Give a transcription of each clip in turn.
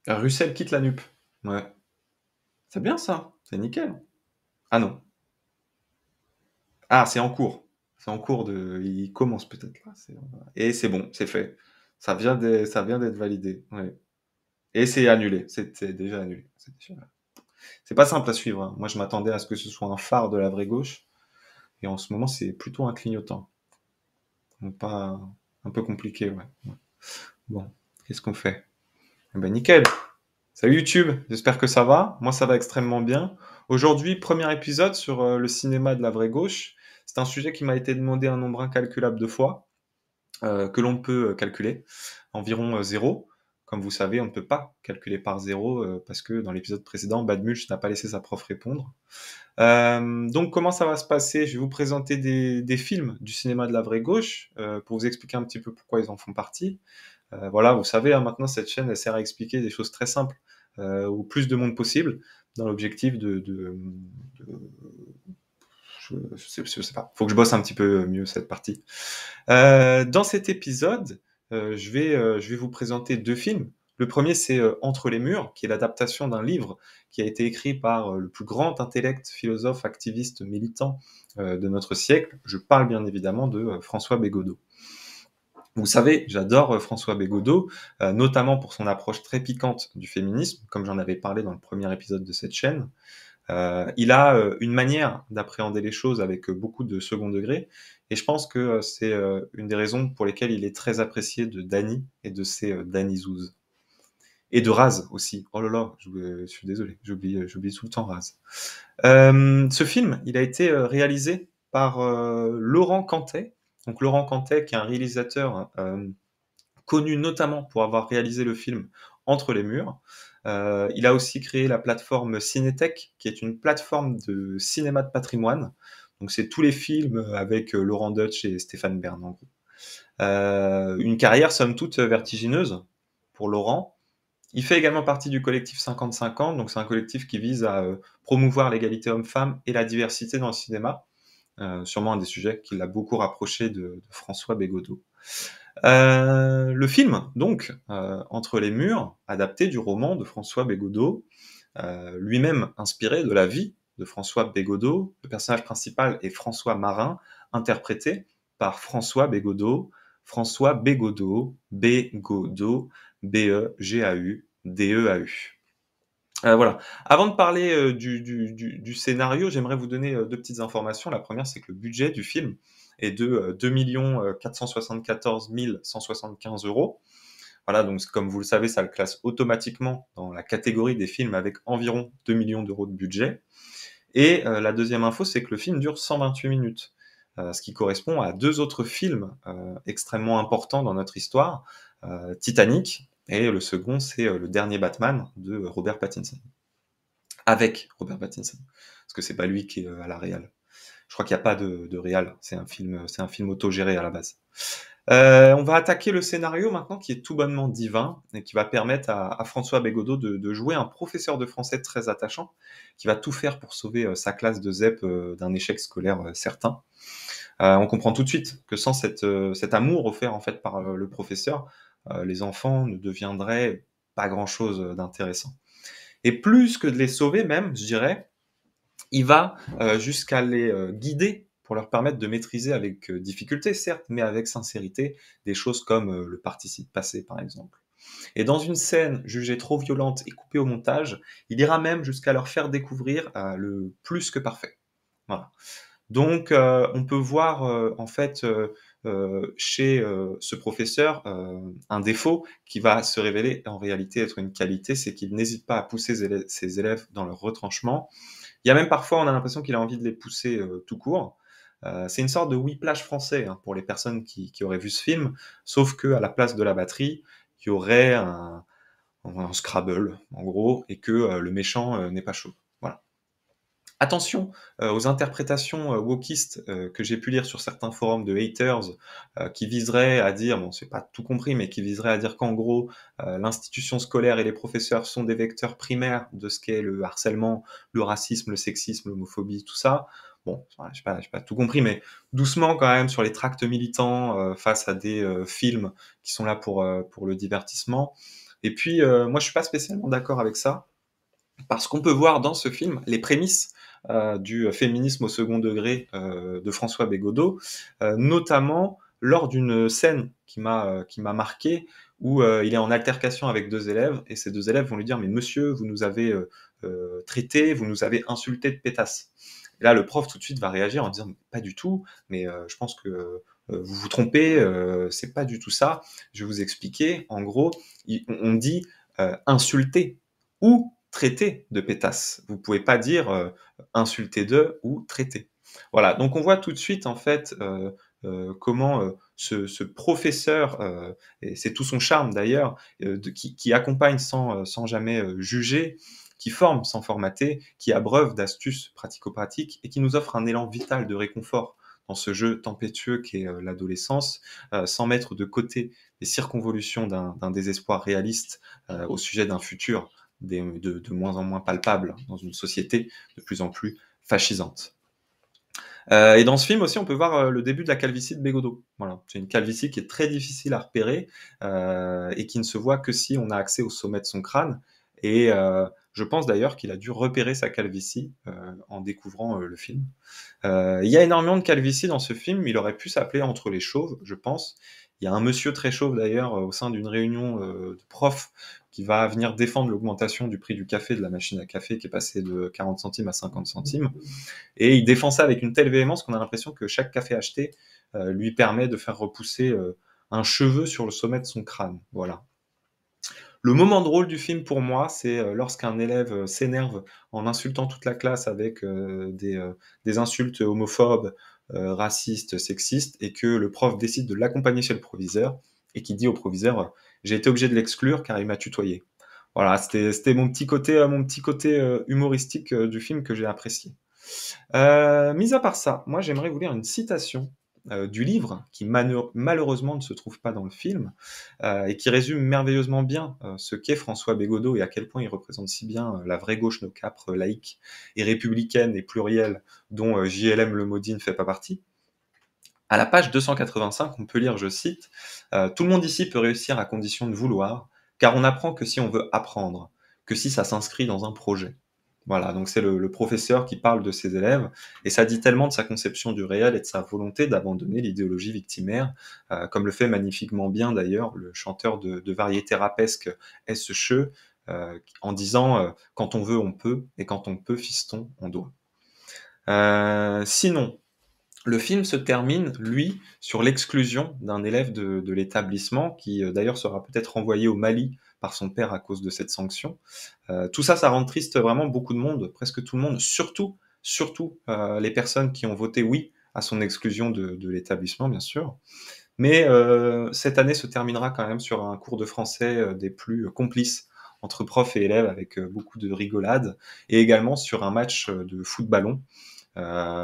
Russell quitte la NUP. Ouais. C'est bien ça, c'est nickel. Ah non. Ah, c'est en cours. C'est en cours de. Il commence peut-être là. Et c'est bon, c'est fait. Ça vient d'être validé. Ouais. Et c'est annulé. C'est déjà annulé. C'est pas simple à suivre, hein. Moi, je m'attendais à ce que ce soit un phare de la vraie gauche. Et en ce moment, c'est plutôt un clignotant. Donc, pas un peu compliqué, ouais. Ouais. Bon, qu'est-ce qu'on fait? Eh ben, nickel. Salut YouTube, j'espère que ça va. Moi, ça va extrêmement bien. Aujourd'hui, premier épisode sur le cinéma de la vraie gauche. C'est un sujet qui m'a été demandé un nombre incalculable de fois, que l'on peut calculer, environ 0. Comme vous savez, on ne peut pas calculer par 0 parce que dans l'épisode précédent, Bad Mulch n'a pas laissé sa prof répondre. Donc, comment ça va se passer? Je vais vous présenter des films du cinéma de la vraie gauche pour vous expliquer un petit peu pourquoi ils en font partie. Voilà, vous savez, hein, maintenant, cette chaîne, elle sert à expliquer des choses très simples au plus de monde possible, dans l'objectif je sais pas, faut que je bosse un petit peu mieux cette partie. Dans cet épisode, je vais vous présenter deux films. Le premier, c'est Entre les murs, qui est l'adaptation d'un livre qui a été écrit par le plus grand intellect, philosophe, activiste, militant de notre siècle. Je parle bien évidemment de François Bégodeau. Vous savez, j'adore François Bégodeau, notamment pour son approche très piquante du féminisme, comme j'en avais parlé dans le premier épisode de cette chaîne. Il a une manière d'appréhender les choses avec beaucoup de second degré, et je pense que c'est une des raisons pour lesquelles il est très apprécié de Dany et de ses Dany Zouz. Et de Raz aussi. Oh là là, je suis désolé, j'oublie tout le temps Raz. Ce film, il a été réalisé par Laurent Cantet. Donc Laurent Cantet, qui est un réalisateur connu notamment pour avoir réalisé le film Entre les murs. Il a aussi créé la plateforme Cinétech, qui est une plateforme de cinéma de patrimoine. Donc c'est tous les films avec Laurent Deutsch et Stéphane Bern, en gros. Une carrière somme toute vertigineuse pour Laurent. Il fait également partie du collectif 50-50, donc c'est un collectif qui vise à promouvoir l'égalité homme-femme et la diversité dans le cinéma. Sûrement un des sujets qui l'a beaucoup rapproché de François Bégodeau. Le film, donc, Entre les murs, adapté du roman de François Bégodeau, lui-même inspiré de la vie de François Bégodeau. Le personnage principal est François Marin, interprété par François Bégodeau, Bégodeau, B-E-G-A-U-D-E-A-U. Voilà. Avant de parler du scénario, j'aimerais vous donner deux petites informations. La première, c'est que le budget du film est de 2 474 175 euros. Voilà, donc comme vous le savez, ça le classe automatiquement dans la catégorie des films avec environ 2 millions d'euros de budget. Et la deuxième info, c'est que le film dure 128 minutes, ce qui correspond à deux autres films extrêmement importants dans notre histoire, Titanic, et le second, c'est le dernier Batman de Robert Pattinson. Avec Robert Pattinson, parce que c'est pas lui qui est à la réal. Je crois qu'il n'y a pas de réal, c'est un film autogéré à la base. On va attaquer le scénario maintenant qui est tout bonnement divin et qui va permettre à François Bégodeau de jouer un professeur de français très attachant qui va tout faire pour sauver sa classe de ZEP d'un échec scolaire certain. On comprend tout de suite que sans cet amour offert en fait par le professeur, les enfants ne deviendraient pas grand-chose d'intéressant. Et plus que de les sauver même, je dirais, il va jusqu'à les guider pour leur permettre de maîtriser avec difficulté, certes, mais avec sincérité, des choses comme le participe passé, par exemple. Et dans une scène jugée trop violente et coupée au montage, il ira même jusqu'à leur faire découvrir le plus que parfait. Voilà. Donc, on peut voir en fait chez ce professeur un défaut qui va se révéler en réalité être une qualité, c'est qu'il n'hésite pas à pousser ses élèves dans leur retranchement. Il y a même parfois, on a l'impression qu'il a envie de les pousser tout court. C'est une sorte de whiplash français hein, pour les personnes qui auraient vu ce film, sauf que à la place de la batterie, il y aurait un Scrabble, en gros, et que le méchant n'est pas chaud. Voilà. Attention aux interprétations wokistes que j'ai pu lire sur certains forums de haters qui viseraient à dire, bon c'est pas tout compris, mais qui viseraient à dire qu'en gros l'institution scolaire et les professeurs sont des vecteurs primaires de ce qu'est le harcèlement, le racisme, le sexisme, l'homophobie, tout ça. Bon, voilà, j'ai pas tout compris, mais doucement quand même sur les tracts militants face à des films qui sont là pour le divertissement. Et puis, moi je suis pas spécialement d'accord avec ça, parce qu'on peut voir dans ce film les prémices du féminisme au second degré de François Bégodeau, notamment lors d'une scène qui m'a marqué, où il est en altercation avec deux élèves, et ces deux élèves vont lui dire: mais monsieur, vous nous avez traité, vous nous avez insulté de pétasse. Et là, le prof tout de suite va réagir en disant: pas du tout, mais je pense que vous vous trompez, c'est pas du tout ça. Je vais vous expliquer. En gros, on dit insulter ou traiter de pétasse. Vous pouvez pas dire insulter de ou traiter. Voilà, donc on voit tout de suite en fait comment ce professeur, et c'est tout son charme d'ailleurs, qui accompagne sans jamais juger, qui forme sans formater, qui abreuve d'astuces pratico-pratiques et qui nous offre un élan vital de réconfort dans ce jeu tempétueux qu'est l'adolescence, sans mettre de côté les circonvolutions d'un désespoir réaliste au sujet d'un futur de moins en moins palpable dans une société de plus en plus fascisante. Et dans ce film aussi, on peut voir le début de la calvitie de Bégodeau. Voilà, c'est une calvitie qui est très difficile à repérer et qui ne se voit que si on a accès au sommet de son crâne. Et je pense d'ailleurs qu'il a dû repérer sa calvitie en découvrant le film. Il y a énormément de calvitie dans ce film. Il aurait pu s'appeler Entre les chauves, je pense. Il y a un monsieur très chauve d'ailleurs au sein d'une réunion de profs qui va venir défendre l'augmentation du prix du café, de la machine à café qui est passée de 40 centimes à 50 centimes. Et il défend ça avec une telle véhémence qu'on a l'impression que chaque café acheté lui permet de faire repousser un cheveu sur le sommet de son crâne. Voilà. Le moment drôle du film pour moi, c'est lorsqu'un élève s'énerve en insultant toute la classe avec des insultes homophobes, racistes, sexistes, et que le prof décide de l'accompagner chez le proviseur, et qui dit au proviseur j'ai été obligé de l'exclure car il m'a tutoyé. Voilà, c'était mon petit côté humoristique du film que j'ai apprécié. Mis à part ça, moi j'aimerais vous lire une citation du livre qui malheureusement ne se trouve pas dans le film et qui résume merveilleusement bien ce qu'est François Bégodeau et à quel point il représente si bien la vraie gauche no capre laïque et républicaine et plurielle dont JLM Le Maudit ne fait pas partie. À la page 285, on peut lire, je cite, tout le monde ici peut réussir à condition de vouloir, car on apprend que si on veut apprendre, que si ça s'inscrit dans un projet. Voilà, donc c'est le professeur qui parle de ses élèves, et ça dit tellement de sa conception du réel et de sa volonté d'abandonner l'idéologie victimaire, comme le fait magnifiquement bien d'ailleurs le chanteur de variété rapesque S. Cheux, en disant quand on veut, on peut, et quand on peut, fiston, on doit. Sinon, le film se termine, lui, sur l'exclusion d'un élève de l'établissement, qui d'ailleurs sera peut-être renvoyé au Mali par son père à cause de cette sanction. Tout ça, ça rend triste vraiment beaucoup de monde, presque tout le monde, surtout les personnes qui ont voté oui à son exclusion de l'établissement, bien sûr. Mais cette année se terminera quand même sur un cours de français des plus complices entre profs et élèves, avec beaucoup de rigolades, et également sur un match de foot-ballon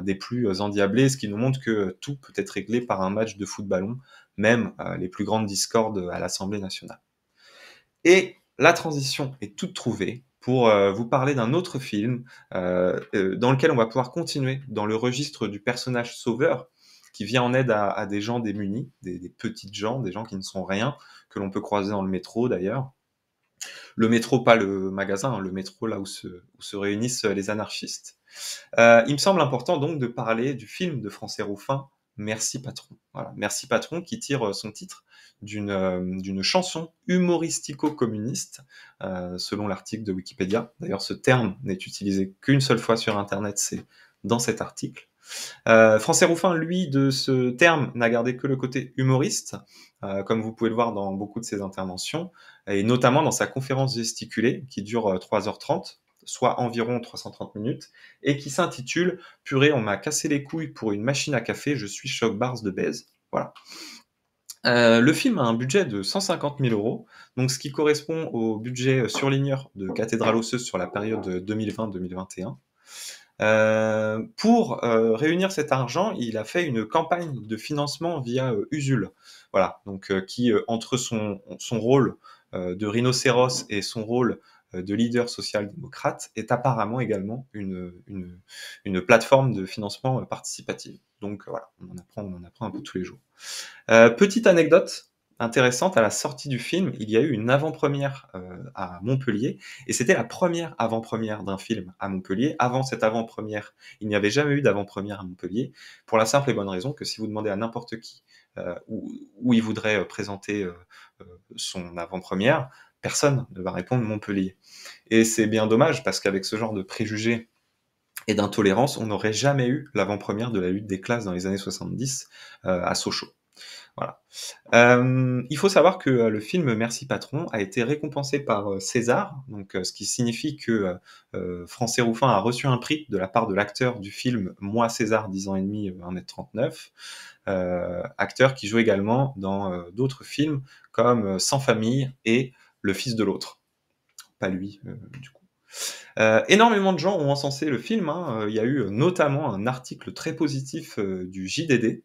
des plus endiablés, ce qui nous montre que tout peut être réglé par un match de foot-ballon, même les plus grandes discordes à l'Assemblée nationale. Et la transition est toute trouvée pour vous parler d'un autre film dans lequel on va pouvoir continuer dans le registre du personnage sauveur qui vient en aide à des gens démunis, des petites gens, des gens qui ne sont rien, que l'on peut croiser dans le métro d'ailleurs. Le métro, pas le magasin, hein, le métro là où se réunissent les anarchistes. Il me semble important donc de parler du film de Francis Ruffin, Merci Patron. Voilà, Merci Patron qui tire son titre d'une chanson humoristico-communiste, selon l'article de Wikipédia. D'ailleurs, ce terme n'est utilisé qu'une seule fois sur Internet, c'est dans cet article. Francis Ruffin, lui, de ce terme, n'a gardé que le côté humoriste, comme vous pouvez le voir dans beaucoup de ses interventions, et notamment dans sa conférence gesticulée, qui dure 3h30, soit environ 330 minutes, et qui s'intitule « Purée, on m'a cassé les couilles pour une machine à café, je suis choc-bars de baise ». Voilà. Le film a un budget de 150 000 €, donc ce qui correspond au budget surligneur de Cathédrale osseuse sur la période 2020-2021. Pour réunir cet argent, il a fait une campagne de financement via Usul. Voilà, donc qui entre son rôle de rhinocéros et son rôle de leader social-démocrate est apparemment également une plateforme de financement participative. Donc voilà, on en apprend un peu tous les jours. Petite anecdote, intéressante, à la sortie du film, il y a eu une avant-première, à Montpellier et c'était la première avant-première d'un film à Montpellier. Avant cette avant-première, il n'y avait jamais eu d'avant-première à Montpellier, pour la simple et bonne raison que si vous demandez à n'importe qui, où il voudrait, présenter, son avant-première, personne ne va répondre Montpellier et c'est bien dommage parce qu'avec ce genre de préjugés et d'intolérance, on n'aurait jamais eu l'avant-première de la lutte des classes dans les années 70, à Sochaux. Voilà. Il faut savoir que le film Merci Patron a été récompensé par César, donc ce qui signifie que Francis Ruffin a reçu un prix de la part de l'acteur du film Moi César, 10 ans et demi, 1,39 m, acteur qui joue également dans d'autres films comme Sans famille et Le fils de l'autre. Pas lui, du coup. Énormément de gens ont encensé le film, hein. Il y a eu notamment un article très positif du JDD.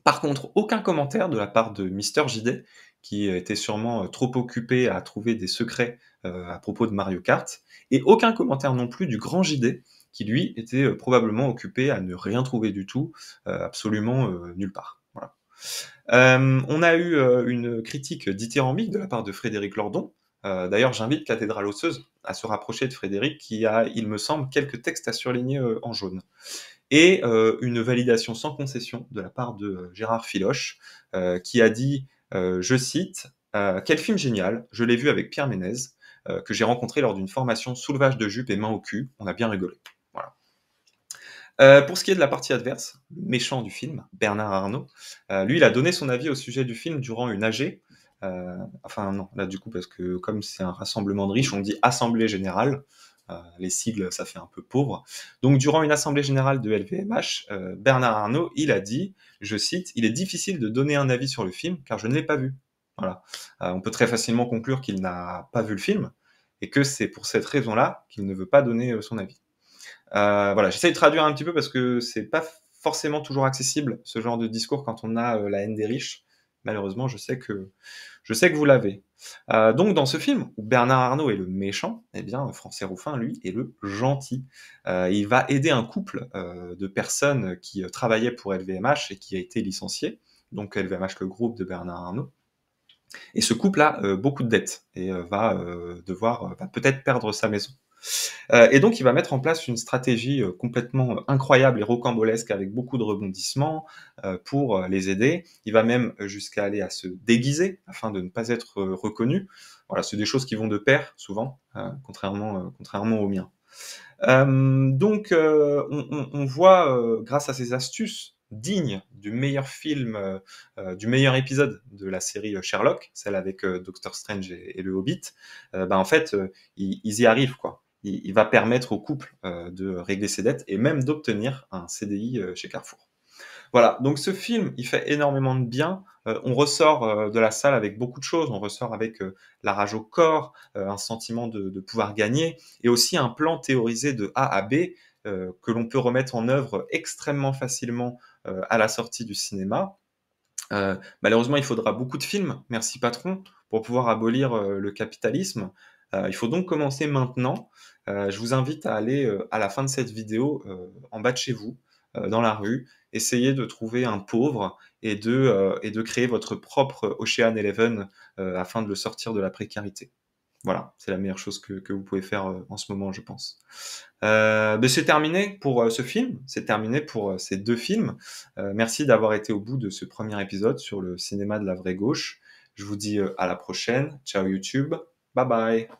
Par contre, aucun commentaire de la part de Mister JD, qui était sûrement trop occupé à trouver des secrets à propos de Mario Kart, et aucun commentaire non plus du grand JD, qui lui était probablement occupé à ne rien trouver du tout, absolument nulle part. Voilà. On a eu une critique dithyrambique de la part de Frédéric Lordon. D'ailleurs, j'invite Cathédrale Osseuse à se rapprocher de Frédéric, qui a, il me semble, quelques textes à surligner en jaune. Et une validation sans concession de la part de Gérard Filoche, qui a dit, je cite, quel film génial, je l'ai vu avec Pierre Ménez, que j'ai rencontré lors d'une formation soulevage de jupe et main au cul, on a bien rigolé. Voilà. Pour ce qui est de la partie adverse, le méchant du film, Bernard Arnault, lui, il a donné son avis au sujet du film durant une AG. Enfin, non, là, du coup, parce que comme c'est un rassemblement de riches, on dit Assemblée Générale. Les sigles, ça fait un peu pauvre. Donc, durant une Assemblée Générale de LVMH, Bernard Arnault, il a dit, je cite, il est difficile de donner un avis sur le film car je ne l'ai pas vu. Voilà. On peut très facilement conclure qu'il n'a pas vu le film et que c'est pour cette raison-là qu'il ne veut pas donner son avis. Voilà, j'essaie de traduire un petit peu parce que c'est pas forcément toujours accessible ce genre de discours quand on a la haine des riches. Malheureusement, je sais que vous l'avez. Donc dans ce film où Bernard Arnault est le méchant, eh bien Francis Ruffin lui est le gentil. Il va aider un couple de personnes qui travaillaient pour LVMH et qui a été licencié. Donc LVMH, le groupe de Bernard Arnault. Et ce couple a beaucoup de dettes et va peut-être perdre sa maison. Et donc, il va mettre en place une stratégie complètement incroyable et rocambolesque avec beaucoup de rebondissements pour les aider. Il va même jusqu'à aller à se déguiser afin de ne pas être reconnu. Voilà, c'est des choses qui vont de pair souvent, contrairement aux miens. Donc, on voit, grâce à ces astuces dignes du meilleur film, du meilleur épisode de la série Sherlock, celle avec Doctor Strange et le Hobbit, en fait, ils y arrivent, quoi. Il va permettre au couple de régler ses dettes et même d'obtenir un CDI chez Carrefour. Voilà, donc ce film, il fait énormément de bien. On ressort de la salle avec beaucoup de choses. On ressort avec la rage au corps, un sentiment de pouvoir gagner, et aussi un plan théorisé de A à B que l'on peut remettre en œuvre extrêmement facilement à la sortie du cinéma. Malheureusement, il faudra beaucoup de films, merci patron, pour pouvoir abolir le capitalisme. Il faut donc commencer maintenant. Je vous invite à aller à la fin de cette vidéo en bas de chez vous, dans la rue, essayer de trouver un pauvre et de créer votre propre Ocean Eleven afin de le sortir de la précarité. Voilà, c'est la meilleure chose que vous pouvez faire en ce moment, je pense. C'est terminé pour ce film, c'est terminé pour ces deux films. Merci d'avoir été au bout de ce premier épisode sur le cinéma de la vraie gauche. Je vous dis à la prochaine. Ciao YouTube. Bye bye.